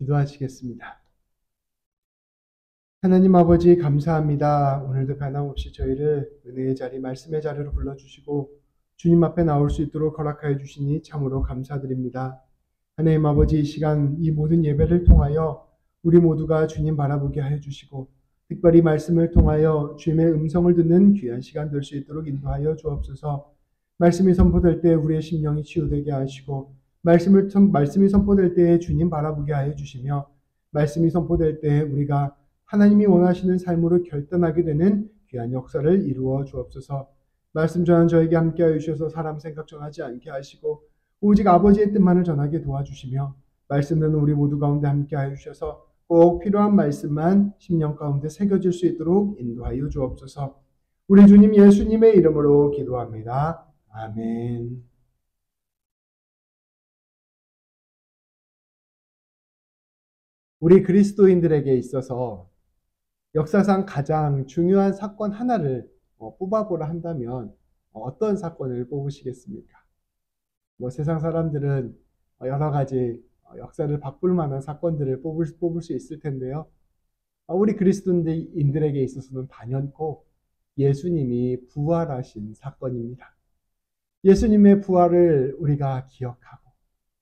기도하시겠습니다. 하나님 아버지 감사합니다. 오늘도 변함없이 저희를 은혜의 자리, 말씀의 자리로 불러주시고 주님 앞에 나올 수 있도록 허락하여 주시니 참으로 감사드립니다. 하나님 아버지 이 시간 이 모든 예배를 통하여 우리 모두가 주님 바라보게 하여 주시고 특별히 말씀을 통하여 주님의 음성을 듣는 귀한 시간 될 수 있도록 인도하여 주옵소서. 말씀이 선포될 때 우리의 심령이 치유되게 하시고 말씀이 선포될 때에 주님 바라보게 하여 주시며 말씀이 선포될 때에 우리가 하나님이 원하시는 삶으로 결단하게 되는 귀한 역사를 이루어 주옵소서. 말씀 전한 저에게 함께하여 주셔서 사람 생각 전하지 않게 하시고 오직 아버지의 뜻만을 전하게 도와주시며 말씀 듣는 우리 모두 가운데 함께하여 주셔서 꼭 필요한 말씀만 심령 가운데 새겨질 수 있도록 인도하여 주옵소서. 우리 주님 예수님의 이름으로 기도합니다. 아멘. 우리 그리스도인들에게 있어서 역사상 가장 중요한 사건 하나를 뽑아보라 한다면 어떤 사건을 뽑으시겠습니까? 세상 사람들은 여러 가지 역사를 바꿀 만한 사건들을 뽑을 수 있을 텐데요. 우리 그리스도인들에게 있어서는 단연코 예수님이 부활하신 사건입니다. 예수님의 부활을 우리가 기억하고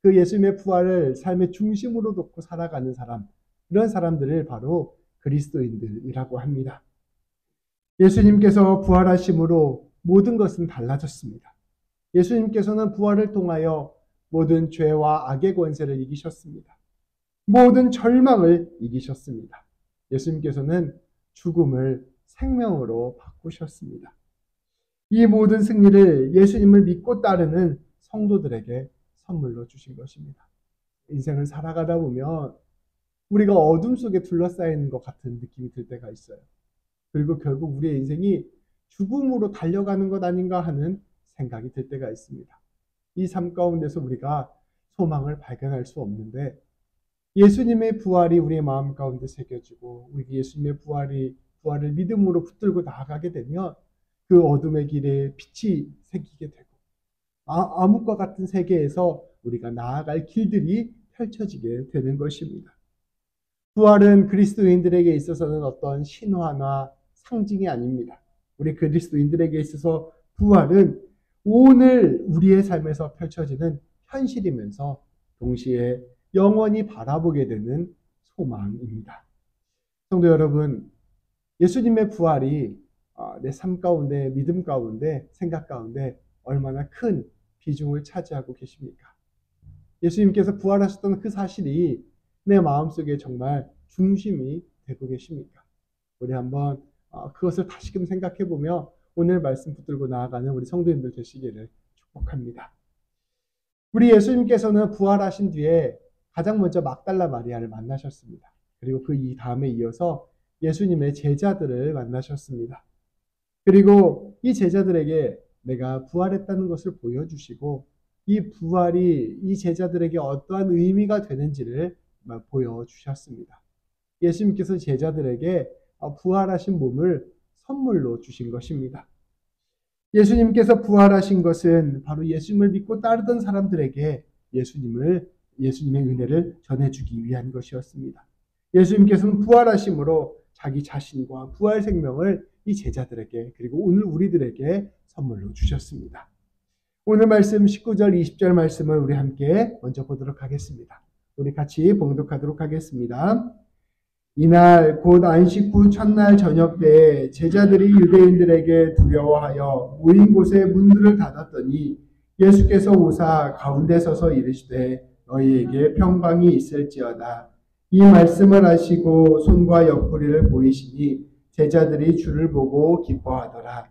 그 예수님의 부활을 삶의 중심으로 놓고 살아가는 사람, 이런 사람들을 바로 그리스도인들이라고 합니다. 예수님께서 부활하심으로 모든 것은 달라졌습니다. 예수님께서는 부활을 통하여 모든 죄와 악의 권세를 이기셨습니다. 모든 절망을 이기셨습니다. 예수님께서는 죽음을 생명으로 바꾸셨습니다. 이 모든 승리를 예수님을 믿고 따르는 성도들에게 선물로 주신 것입니다. 인생을 살아가다 보면 우리가 어둠 속에 둘러싸이는 것 같은 느낌이 들 때가 있어요. 그리고 결국 우리의 인생이 죽음으로 달려가는 것 아닌가 하는 생각이 들 때가 있습니다. 이 삶 가운데서 우리가 소망을 발견할 수 없는데 예수님의 부활이 우리의 마음 가운데 새겨지고 우리 예수님의 부활을 믿음으로 붙들고 나아가게 되면 그 어둠의 길에 빛이 새기게 되고 암흑과 같은 세계에서 우리가 나아갈 길들이 펼쳐지게 되는 것입니다. 부활은 그리스도인들에게 있어서는 어떤 신화나 상징이 아닙니다. 우리 그리스도인들에게 있어서 부활은 오늘 우리의 삶에서 펼쳐지는 현실이면서 동시에 영원히 바라보게 되는 소망입니다. 성도 여러분, 예수님의 부활이 내 삶 가운데, 믿음 가운데, 생각 가운데 얼마나 큰 비중을 차지하고 계십니까? 예수님께서 부활하셨던 그 사실이 내 마음속에 정말 중심이 되고 계십니까? 우리 한번 그것을 다시금 생각해보며 오늘 말씀 붙들고 나아가는 우리 성도님들 되시기를 축복합니다. 우리 예수님께서는 부활하신 뒤에 가장 먼저 막달라 마리아를 만나셨습니다. 그리고 그 다음에 이어서 예수님의 제자들을 만나셨습니다. 그리고 이 제자들에게 내가 부활했다는 것을 보여주시고 이 부활이 이 제자들에게 어떠한 의미가 되는지를 보여주셨습니다. 예수님께서 제자들에게 부활하신 몸을 선물로 주신 것입니다. 예수님께서 부활하신 것은 바로 예수님을 믿고 따르던 사람들에게 예수님의 은혜를 전해주기 위한 것이었습니다. 예수님께서는 부활하심으로 자기 자신과 부활 생명을 이 제자들에게 그리고 오늘 우리들에게 선물로 주셨습니다. 오늘 말씀 19절 20절 말씀을 우리 함께 먼저 보도록 하겠습니다. 우리 같이 봉독하도록 하겠습니다. 이날 곧 안식 후 첫날 저녁 때에 제자들이 유대인들에게 두려워하여 모인 곳에 문들을 닫았더니 예수께서 오사 가운데 서서 이르시되 너희에게 평강이 있을지어다. 이 말씀을 하시고 손과 옆구리를 보이시니 제자들이 주를 보고 기뻐하더라.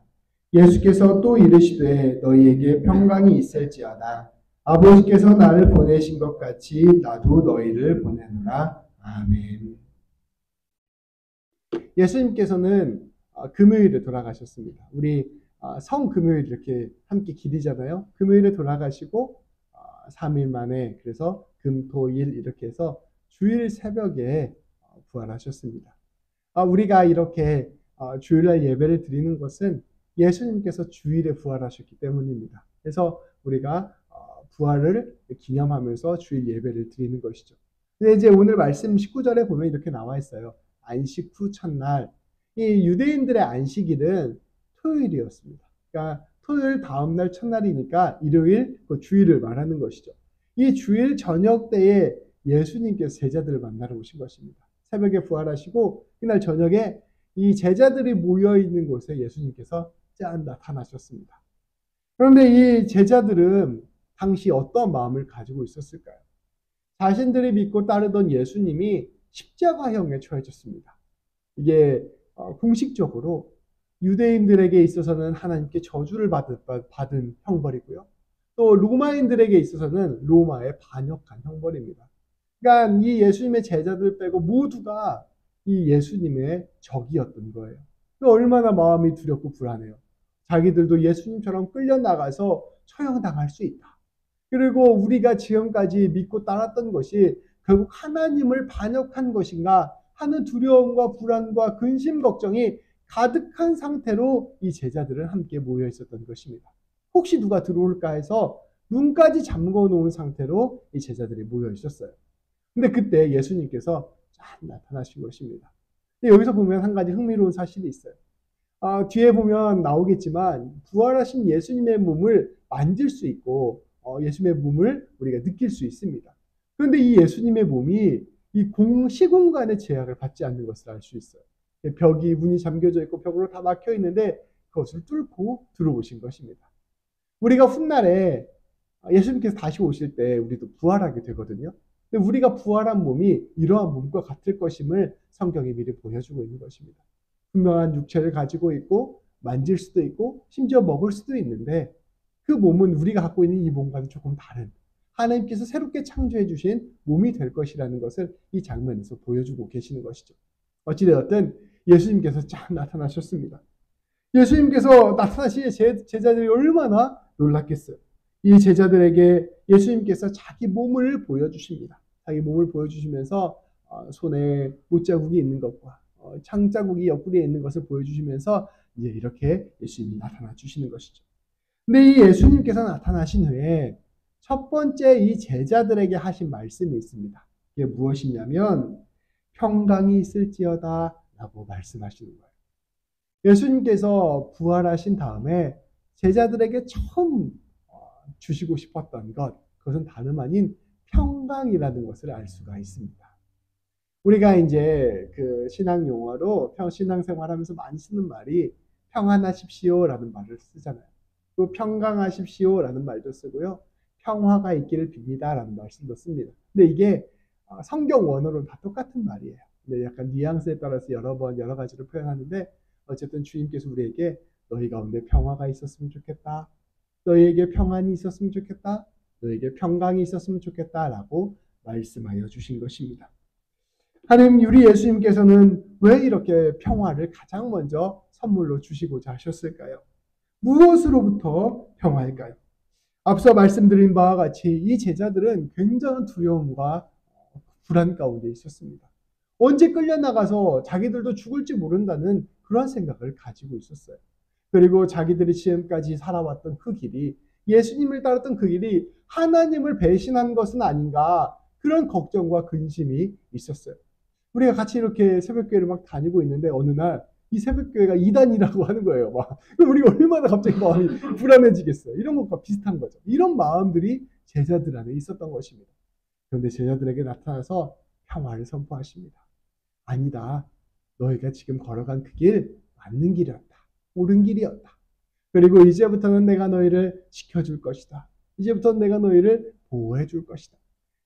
예수께서 또 이르시되 너희에게 평강이 있을지어다. 아버지께서 나를 보내신 것 같이 나도 너희를 보내노라. 아멘. 예수님께서는 금요일에 돌아가셨습니다. 우리 성금요일 이렇게 함께 기리잖아요. 금요일에 돌아가시고 3일 만에 그래서 금토일 이렇게 해서 주일 새벽에 부활하셨습니다. 우리가 이렇게 주일날 예배를 드리는 것은 예수님께서 주일에 부활하셨기 때문입니다. 그래서 우리가 부활을 기념하면서 주일 예배를 드리는 것이죠. 근데 이제 오늘 말씀 19절에 보면 이렇게 나와 있어요. 안식 후 첫날. 이 유대인들의 안식일은 토요일이었습니다. 그러니까 토요일 다음날 첫날이니까 일요일, 그 주일을 말하는 것이죠. 이 주일 저녁 때에 예수님께서 제자들을 만나러 오신 것입니다. 새벽에 부활하시고 그날 저녁에 이 제자들이 모여 있는 곳에 예수님께서 짠 나타나셨습니다. 그런데 이 제자들은 당시 어떤 마음을 가지고 있었을까요? 자신들이 믿고 따르던 예수님이 십자가형에 처해졌습니다. 이게 공식적으로 유대인들에게 있어서는 하나님께 저주를 받은 형벌이고요. 또 로마인들에게 있어서는 로마에 반역한 형벌입니다. 그러니까 이 예수님의 제자들 빼고 모두가 이 예수님의 적이었던 거예요. 얼마나 마음이 두렵고 불안해요. 자기들도 예수님처럼 끌려나가서 처형당할 수 있다. 그리고 우리가 지금까지 믿고 따랐던 것이 결국 하나님을 반역한 것인가 하는 두려움과 불안과 근심 걱정이 가득한 상태로 이 제자들은 함께 모여 있었던 것입니다. 혹시 누가 들어올까 해서 눈까지 잠궈 놓은 상태로 이 제자들이 모여 있었어요. 근데 그때 예수님께서 쫙 나타나신 것입니다. 근데 여기서 보면 한 가지 흥미로운 사실이 있어요. 뒤에 보면 나오겠지만 부활하신 예수님의 몸을 만질 수 있고 예수님의 몸을 우리가 느낄 수 있습니다. 그런데 이 예수님의 몸이 이 시공간의 제약을 받지 않는 것을 알 수 있어요. 벽이 문이 잠겨져 있고 벽으로 다 막혀 있는데 그것을 뚫고 들어오신 것입니다. 우리가 훗날에 예수님께서 다시 오실 때 우리도 부활하게 되거든요. 근데 우리가 부활한 몸이 이러한 몸과 같을 것임을 성경이 미리 보여주고 있는 것입니다. 분명한 육체를 가지고 있고 만질 수도 있고 심지어 먹을 수도 있는데 그 몸은 우리가 갖고 있는 이 몸과는 조금 다른 하나님께서 새롭게 창조해 주신 몸이 될 것이라는 것을 이 장면에서 보여주고 계시는 것이죠. 어찌되었든 예수님께서 쫙 나타나셨습니다. 예수님께서 나타나시니 제자들이 얼마나 놀랐겠어요. 이 제자들에게 예수님께서 자기 몸을 보여주십니다. 자기 몸을 보여주시면서 손에 못자국이 있는 것과 창자국이 옆구리에 있는 것을 보여주시면서 이제 이렇게 예수님이 나타나 주시는 것이죠. 근데 이 예수님께서 나타나신 후에 첫 번째 이 제자들에게 하신 말씀이 있습니다. 이게 무엇이냐면 평강이 있을지어다 라고 말씀하시는 거예요. 예수님께서 부활하신 다음에 제자들에게 처음 주시고 싶었던 것, 그것은 다름 아닌 평강이라는 것을 알 수가 있습니다. 우리가 이제 그 신앙 용어로 신앙생활하면서 많이 쓰는 말이 평안하십시오라는 말을 쓰잖아요. 또 평강하십시오라는 말도 쓰고요. 평화가 있기를 빕니다라는 말씀도 씁니다. 근데 이게 성경 원어로는 다 똑같은 말이에요. 근데 약간 뉘앙스에 따라서 여러 가지로 표현하는데 어쨌든 주님께서 우리에게 너희 가운데 평화가 있었으면 좋겠다. 너희에게 평안이 있었으면 좋겠다. 너희에게 평강이 있었으면 좋겠다라고 말씀하여 주신 것입니다. 하나님 우리 예수님께서는 왜 이렇게 평화를 가장 먼저 선물로 주시고자 하셨을까요? 무엇으로부터 평화일까요? 앞서 말씀드린 바와 같이 이 제자들은 굉장한 두려움과 불안 가운데 있었습니다. 언제 끌려나가서 자기들도 죽을지 모른다는 그런 생각을 가지고 있었어요. 그리고 자기들이 지금까지 살아왔던 그 길이 예수님을 따랐던 그 길이 하나님을 배신한 것은 아닌가 그런 걱정과 근심이 있었어요. 우리가 같이 이렇게 새벽교회를 막 다니고 있는데 어느 날 이 새벽교회가 이단이라고 하는 거예요. 그럼 우리가 얼마나 갑자기 마음이 불안해지겠어요. 이런 것과 비슷한 거죠. 이런 마음들이 제자들 안에 있었던 것입니다. 그런데 제자들에게 나타나서 평화를 선포하십니다. 아니다. 너희가 지금 걸어간 그 길 맞는 길이었다. 옳은 길이었다. 그리고 이제부터는 내가 너희를 지켜줄 것이다. 이제부터는 내가 너희를 보호해 줄 것이다.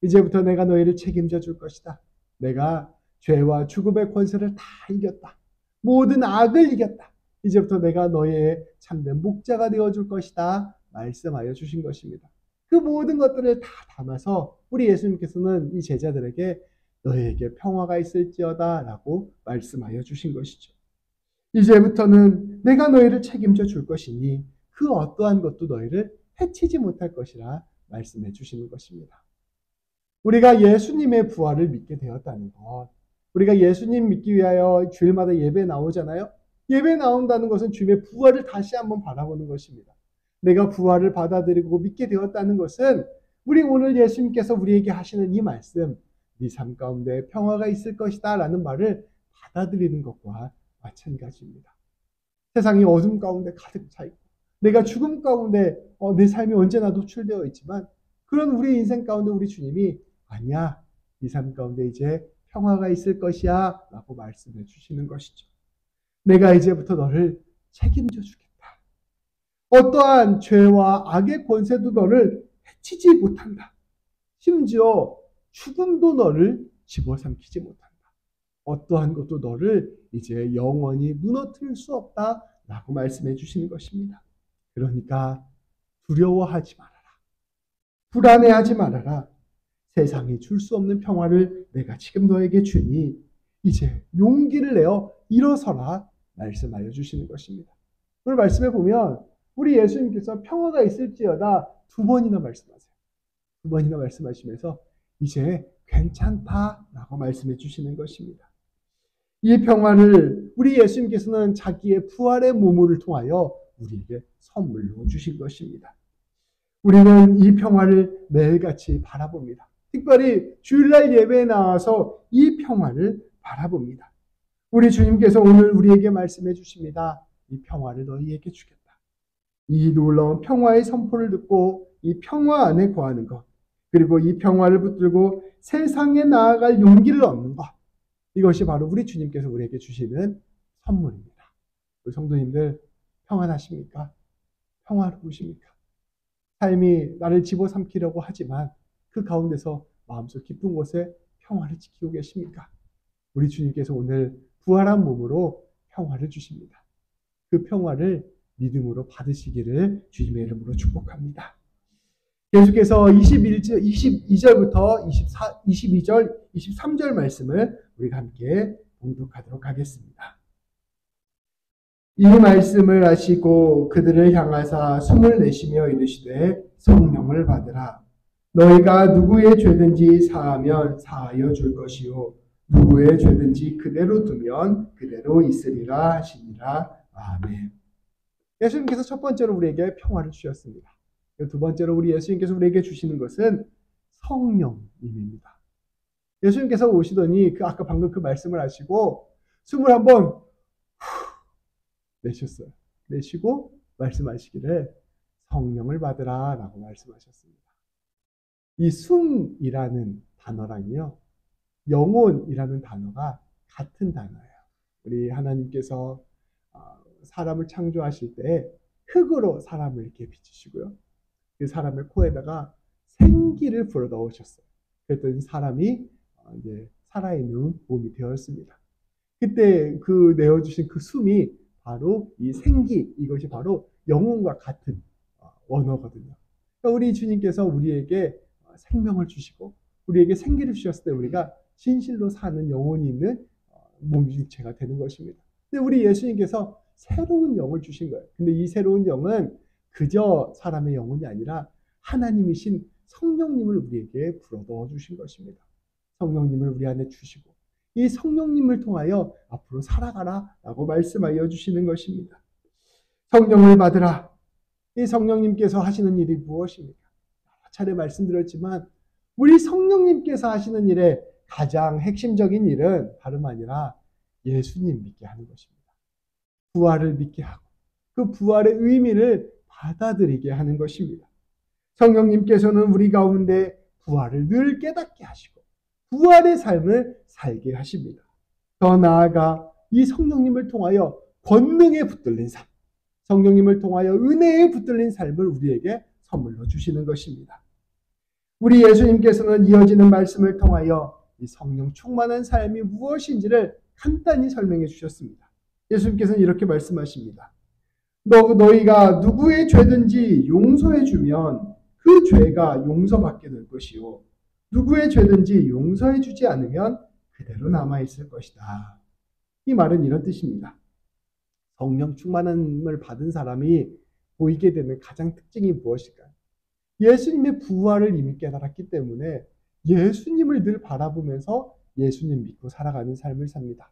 이제부터 내가 너희를 책임져 줄 것이다. 내가 죄와 죽음의 권세를 다 이겼다. 모든 악을 이겼다. 이제부터 내가 너희의 참된 목자가 되어줄 것이다. 말씀하여 주신 것입니다. 그 모든 것들을 다 담아서 우리 예수님께서는 이 제자들에게 너희에게 평화가 있을지어다 라고 말씀하여 주신 것이죠. 이제부터는 내가 너희를 책임져 줄 것이니 그 어떠한 것도 너희를 해치지 못할 것이라 말씀해 주시는 것입니다. 우리가 예수님의 부활을 믿게 되었다는 것, 우리가 예수님 믿기 위하여 주일마다 예배 나오잖아요. 예배 나온다는 것은 주님의 부활을 다시 한번 바라보는 것입니다. 내가 부활을 받아들이고 믿게 되었다는 것은 우리 오늘 예수님께서 우리에게 하시는 이 말씀, 네 삶 가운데 평화가 있을 것이다 라는 말을 받아들이는 것과 마찬가지입니다. 세상이 어둠 가운데 가득 차 있고 내가 죽음 가운데 내 삶이 언제나 노출되어 있지만 그런 우리 인생 가운데 우리 주님이 아니야, 네 삶 가운데 이제 평화가 있을 것이야 라고 말씀해 주시는 것이죠. 내가 이제부터 너를 책임져 주겠다. 어떠한 죄와 악의 권세도 너를 해치지 못한다. 심지어 죽음도 너를 집어삼키지 못한다. 어떠한 것도 너를 이제 영원히 무너뜨릴 수 없다 라고 말씀해 주시는 것입니다. 그러니까 두려워하지 말아라. 불안해하지 말아라. 세상이 줄 수 없는 평화를 내가 지금 너에게 주니 이제 용기를 내어 일어서라 말씀하여 주시는 것입니다. 오늘 말씀에 보면 우리 예수님께서 평화가 있을지어다 2번이나 말씀하세요. 2번이나 말씀하시면서 이제 괜찮다라고 말씀해 주시는 것입니다. 이 평화를 우리 예수님께서는 자기의 부활의 몸을 통하여 우리에게 선물로 주신 것입니다. 우리는 이 평화를 매일같이 바라봅니다. 특별히 주일날 예배에 나와서 이 평화를 바라봅니다. 우리 주님께서 오늘 우리에게 말씀해 주십니다. 이 평화를 너희에게 주겠다. 이 놀라운 평화의 선포를 듣고 이 평화 안에 거하는 것, 그리고 이 평화를 붙들고 세상에 나아갈 용기를 얻는 것, 이것이 바로 우리 주님께서 우리에게 주시는 선물입니다. 우리 성도님들 평안하십니까? 평화로우십니까? 삶이 나를 집어삼키려고 하지만 그 가운데서 마음속 깊은 곳에 평화를 지키고 계십니까? 우리 주님께서 오늘 부활한 몸으로 평화를 주십니다. 그 평화를 믿음으로 받으시기를 주님의 이름으로 축복합니다. 계속해서 22절부터 22절, 23절 말씀을 우리가 함께 봉독하도록 하겠습니다. 이 말씀을 하시고 그들을 향하사 숨을 내쉬며 이르시되 성령을 받으라. 너희가 누구의 죄든지 사하면 사하여 줄 것이요 누구의 죄든지 그대로 두면 그대로 있으리라 하시니라. 아멘. 예수님께서 첫 번째로 우리에게 평화를 주셨습니다. 두 번째로 우리 예수님께서 우리에게 주시는 것은 성령님입니다. 예수님께서 오시더니 아까 방금 그 말씀을 하시고 숨을 한번 내셨어요. 내쉬고 말씀하시기를 성령을 받으라 라고 말씀하셨습니다. 이 숨이라는 단어랑요, 영혼이라는 단어가 같은 단어예요. 우리 하나님께서 사람을 창조하실 때 흙으로 사람을 이렇게 비추시고요. 그 사람의 코에다가 생기를 불어 넣으셨어요. 그랬더니 사람이 이제 살아있는 몸이 되었습니다. 그때 그 내어주신 그 숨이 바로 이 생기, 이것이 바로 영혼과 같은 원어거든요. 그러니까 우리 주님께서 우리에게 생명을 주시고 우리에게 생기를 주셨을 때 우리가 진실로 사는 영혼이 있는 몸 육체가 되는 것입니다. 근데 우리 예수님께서 새로운 영을 주신 거예요. 근데 이 새로운 영은 그저 사람의 영혼이 아니라 하나님이신 성령님을 우리에게 불어넣어 주신 것입니다. 성령님을 우리 안에 주시고 이 성령님을 통하여 앞으로 살아가라 라고 말씀하여 주시는 것입니다. 성령을 받으라. 이 성령님께서 하시는 일이 무엇입니까? 여러 차례 말씀드렸지만 우리 성령님께서 하시는 일의 가장 핵심적인 일은 다름 아니라 예수님 믿게 하는 것입니다. 부활을 믿게 하고 그 부활의 의미를 받아들이게 하는 것입니다. 성령님께서는 우리 가운데 부활을 늘 깨닫게 하시고 부활의 삶을 살게 하십니다. 더 나아가 이 성령님을 통하여 권능에 붙들린 삶, 성령님을 통하여 은혜에 붙들린 삶을 우리에게 선물로 주시는 것입니다. 우리 예수님께서는 이어지는 말씀을 통하여 이 성령 충만한 삶이 무엇인지를 간단히 설명해 주셨습니다. 예수님께서는 이렇게 말씀하십니다. 너희가 누구의 죄든지 용서해 주면 그 죄가 용서받게 될 것이요 누구의 죄든지 용서해 주지 않으면 그대로 남아있을 것이다. 이 말은 이런 뜻입니다. 성령 충만함을 받은 사람이 보이게 되는 가장 특징이 무엇일까요? 예수님의 부활을 이미 깨달았기 때문에 예수님을 늘 바라보면서 예수님 믿고 살아가는 삶을 삽니다.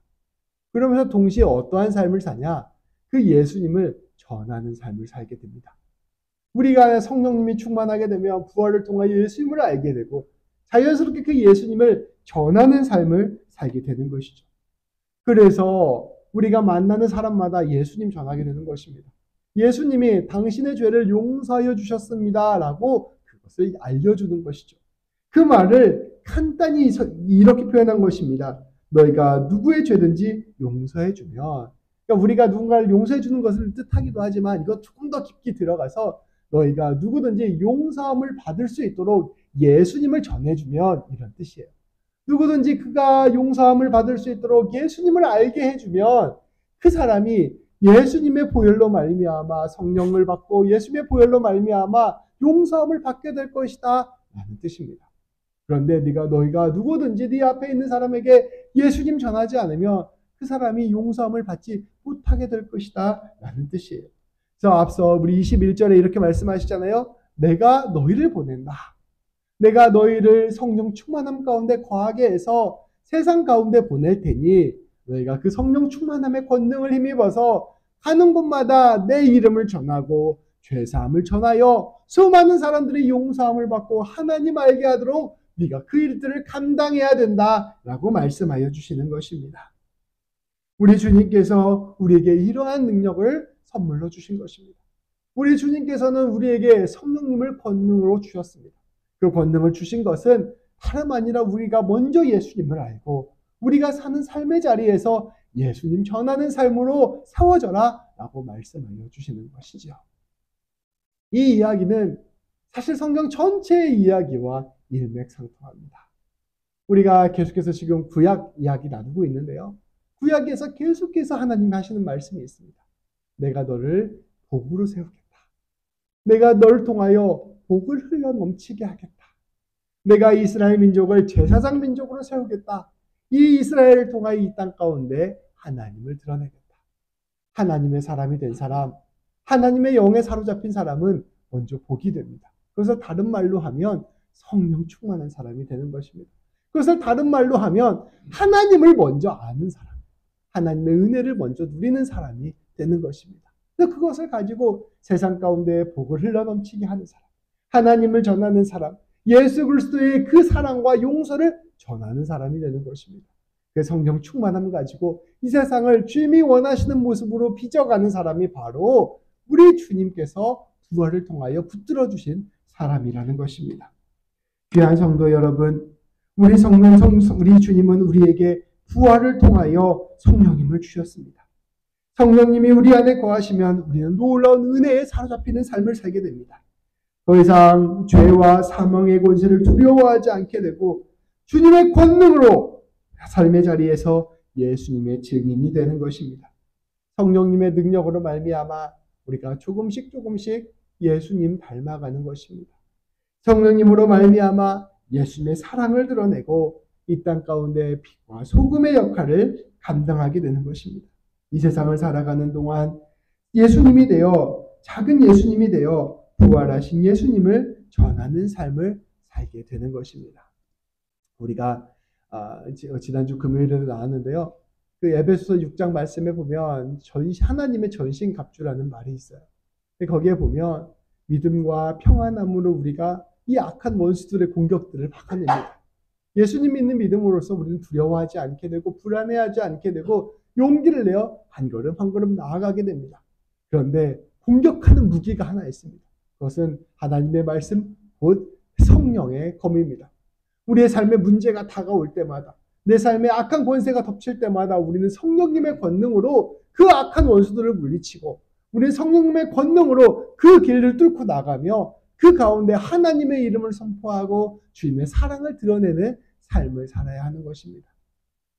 그러면서 동시에 어떠한 삶을 사냐? 그 예수님을 전하는 삶을 살게 됩니다. 우리가 성령님이 충만하게 되면 부활을 통하여 예수님을 알게 되고 자연스럽게 그 예수님을 전하는 삶을 살게 되는 것이죠. 그래서 우리가 만나는 사람마다 예수님 전하게 되는 것입니다. 예수님이 당신의 죄를 용서하여 주셨습니다 라고 그것을 알려주는 것이죠. 그 말을 간단히 이렇게 표현한 것입니다. 너희가 누구의 죄든지 용서해 주면, 그러니까 우리가 누군가를 용서해 주는 것을 뜻하기도 하지만 이거 조금 더 깊게 들어가서 너희가 누구든지 용서함을 받을 수 있도록 예수님을 전해주면, 이런 뜻이에요. 누구든지 그가 용서함을 받을 수 있도록 예수님을 알게 해주면 그 사람이 예수님의 보혈로 말미암아 성령을 받고 예수님의 보혈로 말미암아 용서함을 받게 될 것이다 라는 뜻입니다. 그런데 너희가 누구든지 네 앞에 있는 사람에게 예수님 전하지 않으면 그 사람이 용서함을 받지 못하게 될 것이다 라는 뜻이에요. 그래서 앞서 우리 21절에 이렇게 말씀하시잖아요. 내가 너희를 보낸다. 내가 너희를 성령 충만함 가운데 거하게 해서 세상 가운데 보낼 테니 너희가 그 성령 충만함의 권능을 힘입어서 가는 곳마다 내 이름을 전하고 죄사함을 전하여 수많은 사람들이 용서함을 받고 하나님 알게 하도록 네가 그 일들을 감당해야 된다라고 말씀하여 주시는 것입니다. 우리 주님께서 우리에게 이러한 능력을 선물로 주신 것입니다. 우리 주님께서는 우리에게 성령님을 권능으로 주셨습니다. 그 권능을 주신 것은 다름 아니라 우리가 먼저 예수님을 알고 우리가 사는 삶의 자리에서 예수님 전하는 삶으로 세워져라 라고 말씀하여 주시는 것이죠. 이 이야기는 사실 성경 전체의 이야기와 일맥상통합니다. 우리가 계속해서 지금 구약 이야기 나누고 있는데요. 구약에서 계속해서 하나님이 하시는 말씀이 있습니다. 내가 너를 복으로 세우겠다. 내가 너를 통하여 복을 흘러 넘치게 하겠다. 내가 이스라엘 민족을 제사장 민족으로 세우겠다. 이 이스라엘을 통하여 이 땅 가운데 하나님을 드러내겠다. 하나님의 사람이 된 사람, 하나님의 영에 사로잡힌 사람은 먼저 복이 됩니다. 그래서 다른 말로 하면 성령 충만한 사람이 되는 것입니다. 그것을 다른 말로 하면 하나님을 먼저 아는 사람, 하나님의 은혜를 먼저 누리는 사람이 되는 것입니다. 그래서 그것을 가지고 세상 가운데 복을 흘러넘치게 하는 사람, 하나님을 전하는 사람, 예수 그리스도의 그 사랑과 용서를 전하는 사람이 되는 것입니다. 그 성령 충만함을 가지고 이 세상을 주님이 원하시는 모습으로 빚어가는 사람이 바로 우리 주님께서 부활을 통하여 붙들어 주신 사람이라는 것입니다. 귀한 성도 여러분, 우리 주님은 우리에게 부활을 통하여 성령님을 주셨습니다. 성령님이 우리 안에 거하시면 우리는 놀라운 은혜에 사로잡히는 삶을 살게 됩니다. 더 이상 죄와 사망의 권세를 두려워하지 않게 되고 주님의 권능으로 삶의 자리에서 예수님의 증인이 되는 것입니다. 성령님의 능력으로 말미암아 우리가 조금씩 예수님 닮아가는 것입니다. 성령님으로 말미암아 예수님의 사랑을 드러내고 이 땅 가운데 빛과 소금의 역할을 감당하게 되는 것입니다. 이 세상을 살아가는 동안 예수님이 되어 작은 예수님이 되어 부활하신 예수님을 전하는 삶을 살게 되는 것입니다. 우리가 지난주 금요일에도 나왔는데요. 그 에베소서 6장 말씀에 보면 하나님의 전신갑주라는 말이 있어요. 거기에 보면 믿음과 평안함으로 우리가 이 악한 원수들의 공격들을 막아냅니다. 예수님 믿는 믿음으로써 우리는 두려워하지 않게 되고 불안해하지 않게 되고 용기를 내어 한 걸음 한 걸음 나아가게 됩니다. 그런데 공격하는 무기가 하나 있습니다. 그것은 하나님의 말씀, 곧 성령의 검입니다. 우리의 삶에 문제가 다가올 때마다, 내 삶에 악한 권세가 덮칠 때마다 우리는 성령님의 권능으로 그 악한 원수들을 물리치고 우리는 성령님의 권능으로 그 길을 뚫고 나가며 그 가운데 하나님의 이름을 선포하고 주님의 사랑을 드러내는 삶을 살아야 하는 것입니다.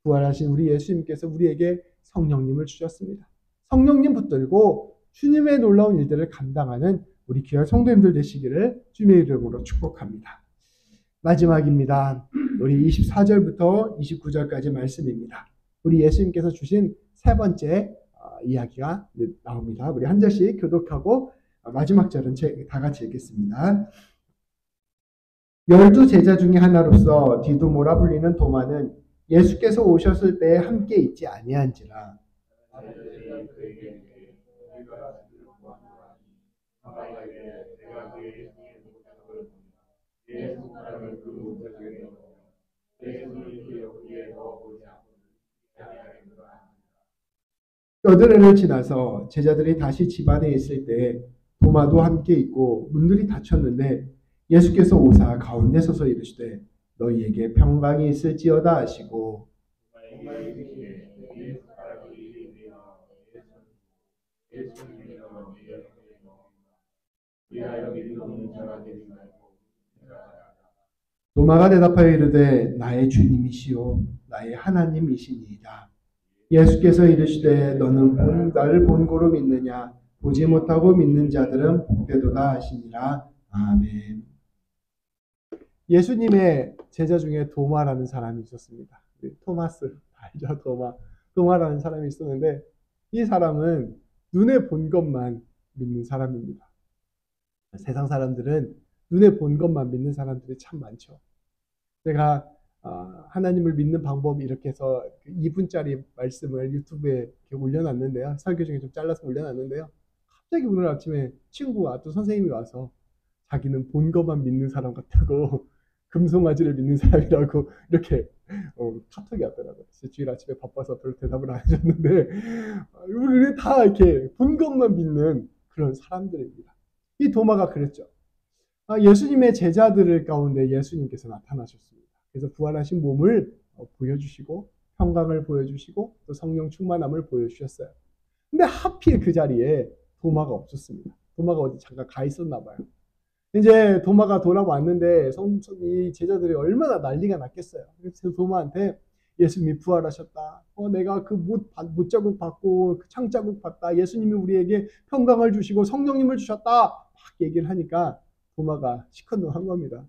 부활하신 우리 예수님께서 우리에게 성령님을 주셨습니다. 성령님 붙들고 주님의 놀라운 일들을 감당하는 우리 귀한 성도님들 되시기를 주님의 이름으로 축복합니다. 마지막입니다. 우리 24절부터 29절까지 말씀입니다. 우리 예수님께서 주신 세 번째 이야기가 나옵니다. 우리 한 절씩 교독하고 마지막 절은 다 같이 읽겠습니다. 12 제자 중에 하나로서 디두모라 불리는 도마는 예수께서 오셨을 때 함께 있지 아니한지라. 여드레를 지나서 제자들이 다시 집 안에 있을 때 도마도 함께 있고 문들이 닫혔는데 예수께서 오사 가운데 서서 이르시되 너희에게 평강이 있을지어다 하시고 도마가 대답하여 이르되 나의 주님이시요 나의 하나님이시니이다. 예수께서 이르시되 너는 나를 본고로 믿느냐 보지 못하고 믿는 자들은 복되도다 하시니라. 아멘. 예수님의 제자 중에 도마라는 사람이 있었습니다. 토마스, 알죠? 도마라는 사람이 있었는데 이 사람은 눈에 본 것만 믿는 사람입니다. 세상 사람들은 눈에 본 것만 믿는 사람들이 참 많죠. 제가 하나님을 믿는 방법 이렇게 해서 2분짜리 말씀을 유튜브에 이렇게 올려놨는데요. 설교 중에 좀 잘라서 올려놨는데요. 갑자기 오늘 아침에 친구가 또 선생님이 와서 자기는 본 것만 믿는 사람 같다고 금송아지를 믿는 사람이라고 이렇게 카톡이 왔더라고요. 주일 아침에 바빠서 별로 대답을 안 해줬는데 우리는 다 이렇게 본 것만 믿는 그런 사람들입니다. 이 도마가 그랬죠. 예수님의 제자들 가운데 예수님께서 나타나셨습니다. 그래서 부활하신 몸을 보여주시고 평강을 보여주시고 또 성령 충만함을 보여주셨어요. 근데 하필 그 자리에 도마가 없었습니다. 도마가 어디 잠깐 가 있었나 봐요. 이제 도마가 돌아왔는데 이 제자들이 얼마나 난리가 났겠어요. 그래서 도마한테 예수님이 부활하셨다. 내가 그 못자국 받고 그 창자국 받다. 예수님이 우리에게 평강을 주시고 성령님을 주셨다. 막 얘기를 하니까 도마가 시큰둥한 겁니다.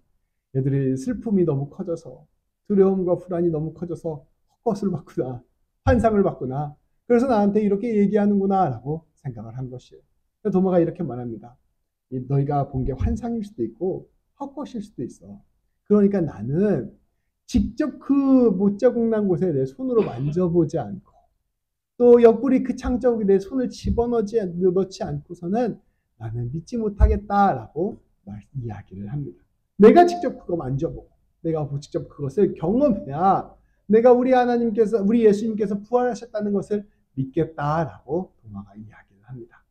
얘들이 슬픔이 너무 커져서 두려움과 불안이 너무 커져서 헛것을 받구나. 환상을 받구나. 그래서 나한테 이렇게 얘기하는구나 라고 생각을 한 것이에요. 도마가 이렇게 말합니다. 너희가 본 게 환상일 수도 있고 헛것일 수도 있어. 그러니까 나는 직접 그 못자국 난 곳에 내 손으로 만져보지 않고 또 옆구리 그 창자국에 내 손을 집어넣지 않고서는 나는 믿지 못하겠다라고 이야기를 합니다. 내가 직접 그거 만져보고 내가 직접 그것을 경험해야 내가 우리 예수님께서 부활하셨다는 것을 믿겠다라고 도마가 이야기를 합니다.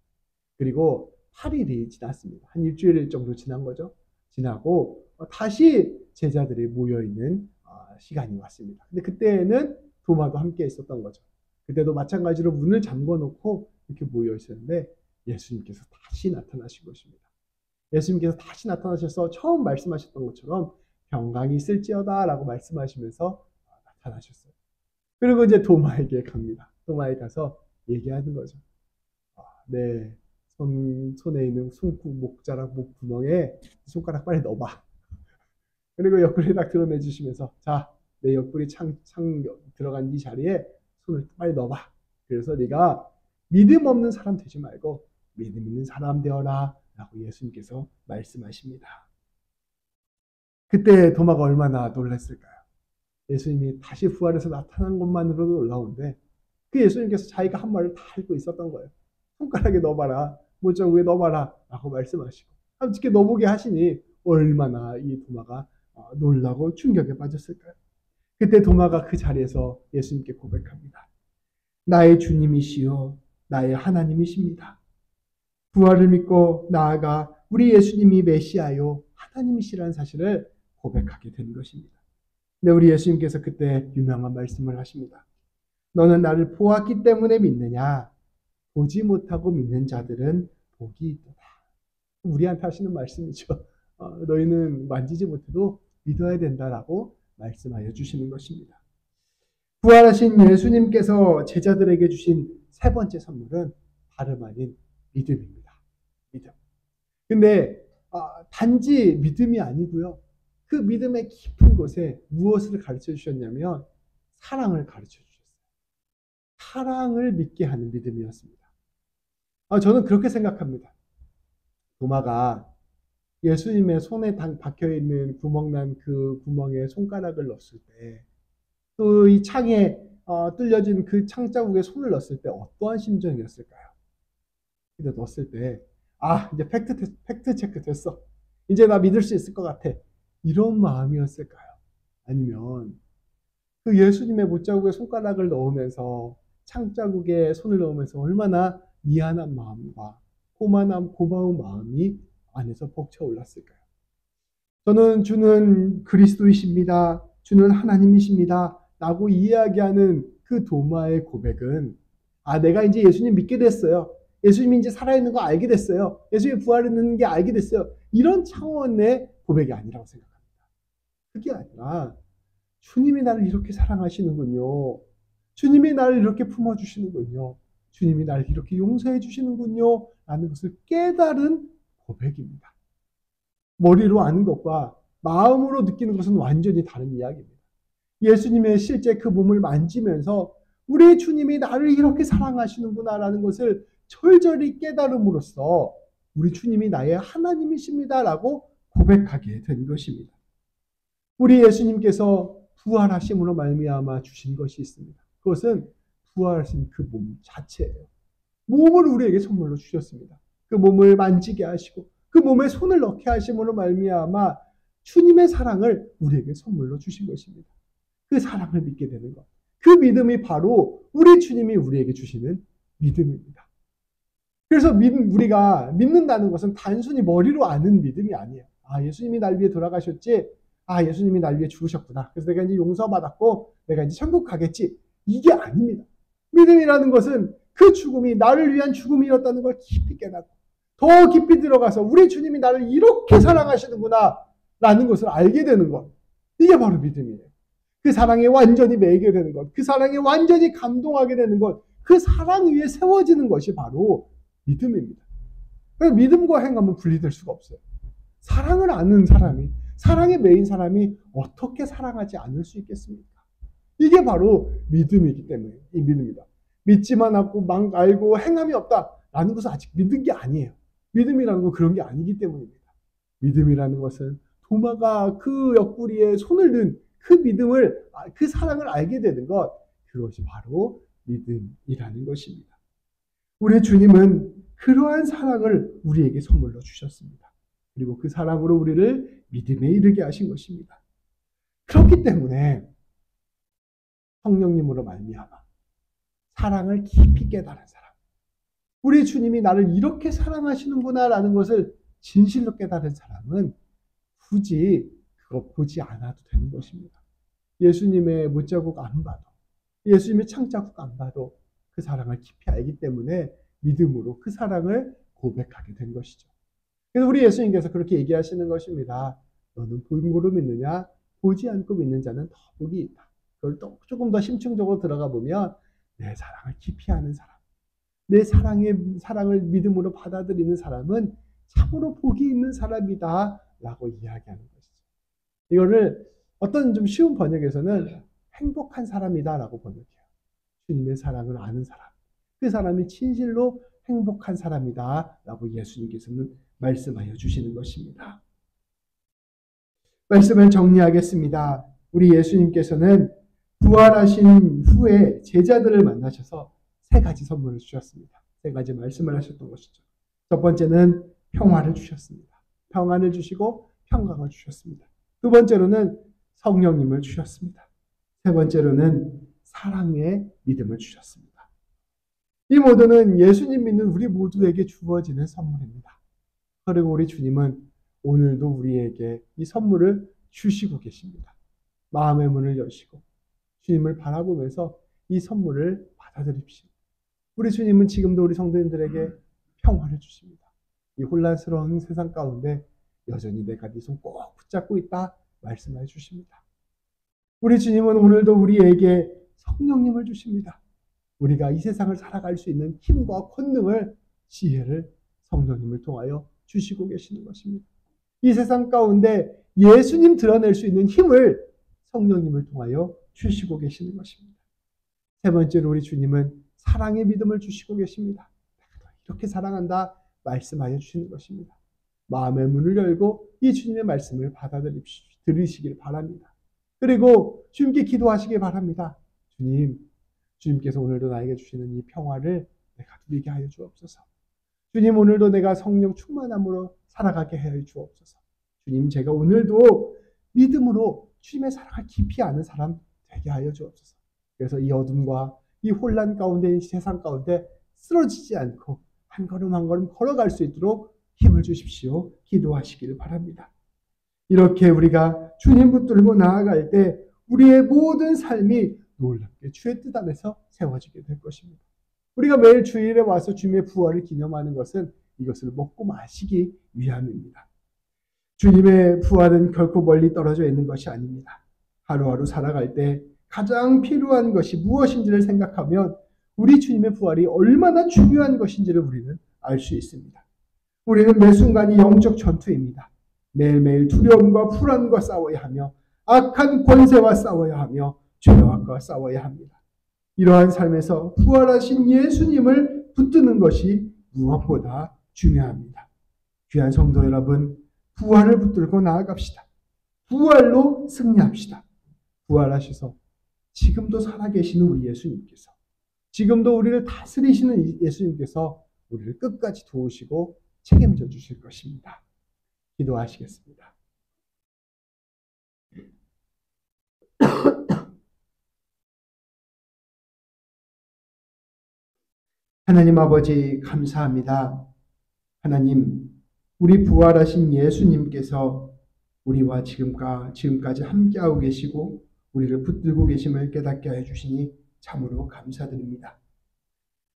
그리고 8일이 지났습니다. 한 일주일 정도 지난 거죠. 지나고 다시 제자들이 모여있는 시간이 왔습니다. 근데 그때는 도마도 함께 있었던 거죠. 그때도 마찬가지로 문을 잠궈놓고 이렇게 모여 있었는데 예수님께서 다시 나타나신 것입니다. 예수님께서 다시 나타나셔서 처음 말씀하셨던 것처럼 평강이 있을지어다 라고 말씀하시면서 나타나셨어요. 그리고 이제 도마에게 갑니다. 도마에 가서 얘기하는 거죠. 네, 손에 있는 목자락 목구멍에 손가락 빨리 넣어봐. 그리고 옆구리 딱 드러내 주시면서 자, 내 옆구리 창 들어간 네 자리에 손을 빨리 넣어봐. 그래서 네가 믿음 없는 사람 되지 말고 믿음 있는 사람 되어라 라고 예수님께서 말씀하십니다. 그때 도마가 얼마나 놀랐을까요? 예수님이 다시 부활해서 나타난 것만으로도 놀라운데 그 예수님께서 자기가 한 말을 다 알고 있었던 거예요. 손가락에 넣어봐라. 못자국에 넣어봐라 라고 말씀하시고 함께 넣어보게 하시니 얼마나 이 도마가 놀라고 충격에 빠졌을까요? 그때 도마가 그 자리에서 예수님께 고백합니다. 나의 주님이시요 나의 하나님이십니다. 부활을 믿고 나아가 우리 예수님이 메시아요 하나님이시라는 사실을 고백하게 된 것입니다. 근데 우리 예수님께서 그때 유명한 말씀을 하십니다. 너는 나를 보았기 때문에 믿느냐? 보지 못하고 믿는 자들은 복이 있도다. 우리한테 하시는 말씀이죠. 너희는 만지지 못해도 믿어야 된다라고 말씀하여 주시는 것입니다. 부활하신 예수님께서 제자들에게 주신 세 번째 선물은 다름 아닌 믿음입니다. 믿음. 근데 단지 믿음이 아니고요. 그 믿음의 깊은 곳에 무엇을 가르쳐 주셨냐면 사랑을 가르쳐 주셨어요. 사랑을 믿게 하는 믿음이었습니다. 저는 그렇게 생각합니다. 도마가 예수님의 손에 박혀있는 구멍난 그 구멍에 손가락을 넣었을 때 또 이 창에 뚫려진 그 창자국에 손을 넣었을 때 어떠한 심정이었을까요? 근데 넣었을 때 이제 팩트 체크 됐어. 이제 나 믿을 수 있을 것 같아. 이런 마음이었을까요? 아니면 그 예수님의 못자국에 손가락을 넣으면서 창자국에 손을 넣으면서 얼마나 미안한 마음과 고마운 마음이 안에서 벅차올랐을까요? 저는 주는 그리스도이십니다. 주는 하나님이십니다. 라고 이야기하는 그 도마의 고백은 내가 이제 예수님 믿게 됐어요. 예수님이 이제 살아있는 거 알게 됐어요. 예수님이 부활했는 게 알게 됐어요. 이런 차원의 고백이 아니라고 생각합니다. 그게 아니라 주님이 나를 이렇게 사랑하시는군요. 주님이 나를 이렇게 품어주시는군요. 주님이 나를 이렇게 용서해 주시는군요. 라는 것을 깨달은 고백입니다. 머리로 아는 것과 마음으로 느끼는 것은 완전히 다른 이야기입니다. 예수님의 실제 그 몸을 만지면서 우리 주님이 나를 이렇게 사랑하시는구나라는 것을 철저히 깨달음으로써 우리 주님이 나의 하나님이십니다라고 고백하게 된 것입니다. 우리 예수님께서 부활하심으로 말미암아 주신 것이 있습니다. 그것은 부활하신 그 몸 자체예요. 몸을 우리에게 선물로 주셨습니다. 그 몸을 만지게 하시고 그 몸에 손을 넣게 하심으로 말미암아 주님의 사랑을 우리에게 선물로 주신 것입니다. 그 사랑을 믿게 되는 것. 그 믿음이 바로 우리 주님이 우리에게 주시는 믿음입니다. 그래서 우리가 믿는다는 것은 단순히 머리로 아는 믿음이 아니에요. 예수님이 날 위해 돌아가셨지. 예수님이 날 위해 죽으셨구나. 그래서 내가 이제 용서받았고 내가 이제 천국 가겠지. 이게 아닙니다. 믿음이라는 것은 그 죽음이 나를 위한 죽음이었다는 걸 깊이 깨닫고 더 깊이 들어가서 우리 주님이 나를 이렇게 사랑하시는구나 라는 것을 알게 되는 것. 이게 바로 믿음이에요. 그 사랑에 완전히 매이게 되는 것. 그 사랑에 완전히 감동하게 되는 것. 그 사랑 위에 세워지는 것이 바로 믿음입니다. 믿음과 행함은 분리될 수가 없어요. 사랑을 아는 사람이, 사랑에 매인 사람이 어떻게 사랑하지 않을 수 있겠습니까? 이게 바로 믿음이기 때문에 이 믿음이다. 믿지만 알고 행함이 없다라는 것은 아직 믿은 게 아니에요. 믿음이라는 건 그런 게 아니기 때문입니다. 믿음이라는 것은 도마가 그 옆구리에 손을 든 그 믿음을, 그 사랑을 알게 되는 것, 그것이 바로 믿음이라는 것입니다. 우리 주님은 그러한 사랑을 우리에게 선물로 주셨습니다. 그리고 그 사랑으로 우리를 믿음에 이르게 하신 것입니다. 그렇기 때문에 성령님으로 말미암아 사랑을 깊이 깨달은 사람, 우리 주님이 나를 이렇게 사랑하시는구나라는 것을 진실로 깨달은 사람은 굳이 그거 보지 않아도 되는 것입니다. 예수님의 못자국 안 봐도, 예수님의 창자국 안 봐도 그 사랑을 깊이 알기 때문에 믿음으로 그 사랑을 고백하게 된 것이죠. 그래서 우리 예수님께서 그렇게 얘기하시는 것입니다. 너는 본고로 믿느냐? 보지 않고 믿는 자는 더 복이 있다. 그걸 또 조금 더 심층적으로 들어가 보면 내 사랑을 깊이 아는 사람, 내 사랑을 믿음으로 받아들이는 사람은 참으로 복이 있는 사람이다 라고 이야기하는 것이죠. 이거를 어떤 좀 쉬운 번역에서는 행복한 사람이다 라고 번역해요. 주님의 사랑을 아는 사람, 그 사람이 진실로 행복한 사람이다 라고 예수님께서는 말씀하여 주시는 것입니다. 말씀을 정리하겠습니다. 우리 예수님께서는 부활하신 후에 제자들을 만나셔서 세 가지 선물을 주셨습니다. 세 가지 말씀을 하셨던 것이죠. 첫 번째는 평화를 주셨습니다. 평안을 주시고 평강을 주셨습니다. 두 번째로는 성령님을 주셨습니다. 세 번째로는 사랑의 믿음을 주셨습니다. 이 모두는 예수님 믿는 우리 모두에게 주어지는 선물입니다. 그리고 우리 주님은 오늘도 우리에게 이 선물을 주시고 계십니다. 마음의 문을 여시고 주님을 바라보면서 이 선물을 받아들입시오. 우리 주님은 지금도 우리 성도님들에게 평화를 주십니다. 이 혼란스러운 세상 가운데 여전히 내가 네 손 꼭 붙잡고 있다 말씀해 주십니다. 우리 주님은 오늘도 우리에게 성령님을 주십니다. 우리가 이 세상을 살아갈 수 있는 힘과 권능을, 지혜를 성령님을 통하여 주시고 계시는 것입니다. 이 세상 가운데 예수님 드러낼 수 있는 힘을 성령님을 통하여 주시고 계시는 것입니다. 세 번째로 우리 주님은 사랑의 믿음을 주시고 계십니다. 이렇게 사랑한다 말씀하여 주시는 것입니다. 마음의 문을 열고 이 주님의 말씀을 들으시길 바랍니다. 그리고 주님께 기도하시길 바랍니다. 주님께서 오늘도 나에게 주시는 이 평화를 내가 누리게 하여 주옵소서. 주님, 오늘도 내가 성령 충만함으로 살아가게 하여 주옵소서. 주님, 제가 오늘도 믿음으로 주님의 사랑을 깊이 아는 사람 되게 하여 주옵소서. 그래서 이 어둠과 이 혼란 가운데, 이 세상 가운데 쓰러지지 않고 한 걸음 한 걸음 걸어갈 수 있도록 힘을 주십시오. 기도하시기를 바랍니다. 이렇게 우리가 주님 붙들고 나아갈 때 우리의 모든 삶이 놀랍게 주의 뜻 안에서 세워지게 될 것입니다. 우리가 매일 주일에 와서 주님의 부활을 기념하는 것은 이것을 먹고 마시기 위함입니다. 주님의 부활은 결코 멀리 떨어져 있는 것이 아닙니다. 하루하루 살아갈 때 가장 필요한 것이 무엇인지를 생각하면 우리 주님의 부활이 얼마나 중요한 것인지를 우리는 알 수 있습니다. 우리는 매 순간이 영적 전투입니다. 매일매일 두려움과 불안과 싸워야 하며 악한 권세와 싸워야 하며 죄악과 싸워야 합니다. 이러한 삶에서 부활하신 예수님을 붙드는 것이 무엇보다 중요합니다. 귀한 성도 여러분, 부활을 붙들고 나아갑시다. 부활로 승리합시다. 부활하셔서 지금도 살아계시는 우리 예수님께서, 지금도 우리를 다스리시는 예수님께서 우리를 끝까지 도우시고 책임져 주실 것입니다. 기도하시겠습니다. 하나님 아버지 감사합니다. 하나님, 우리 부활하신 예수님께서 우리와 지금까지 함께하고 계시고 우리를 붙들고 계심을 깨닫게 해주시니 참으로 감사드립니다.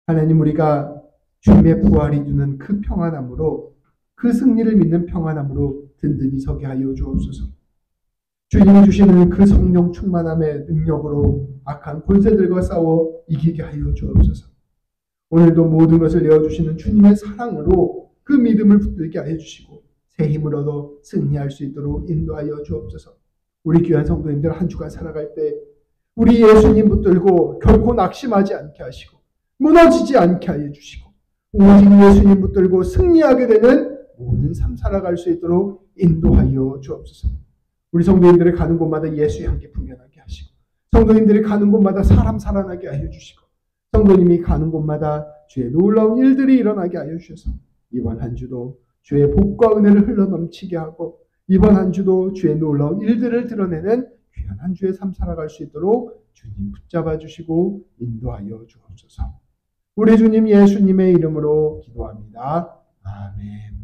하나님, 우리가 주님의 부활이 주는 그 평안함으로, 그 승리를 믿는 평안함으로 든든히 서게 하여 주옵소서. 주님이 주시는 그 성령 충만함의 능력으로 악한 권세들과 싸워 이기게 하여 주옵소서. 오늘도 모든 것을 내어주시는 주님의 사랑으로 그 믿음을 붙들게 하여 주시고 새 힘을 얻어 승리할 수 있도록 인도하여 주옵소서. 우리 귀한 성도님들 한 주간 살아갈 때 우리 예수님 붙들고 결코 낙심하지 않게 하시고 무너지지 않게 하여 주시고 오직 예수님 붙들고 승리하게 되는 모든 삶 살아갈 수 있도록 인도하여 주옵소서. 우리 성도님들이 가는 곳마다 예수의 향기 풍겨나게 하시고 성도님들이 가는 곳마다 사람 살아나게 하여 주시고 성도님이 가는 곳마다 주의 놀라운 일들이 일어나게 하여 주셔서 이번 한 주도 주의 복과 은혜를 흘러넘치게 하고 이번 한 주도 주의 놀라운 일들을 드러내는 귀한 한 주의 삶 살아갈 수 있도록 주님 붙잡아 주시고 인도하여 주옵소서. 우리 주님 예수님의 이름으로 기도합니다. 아멘.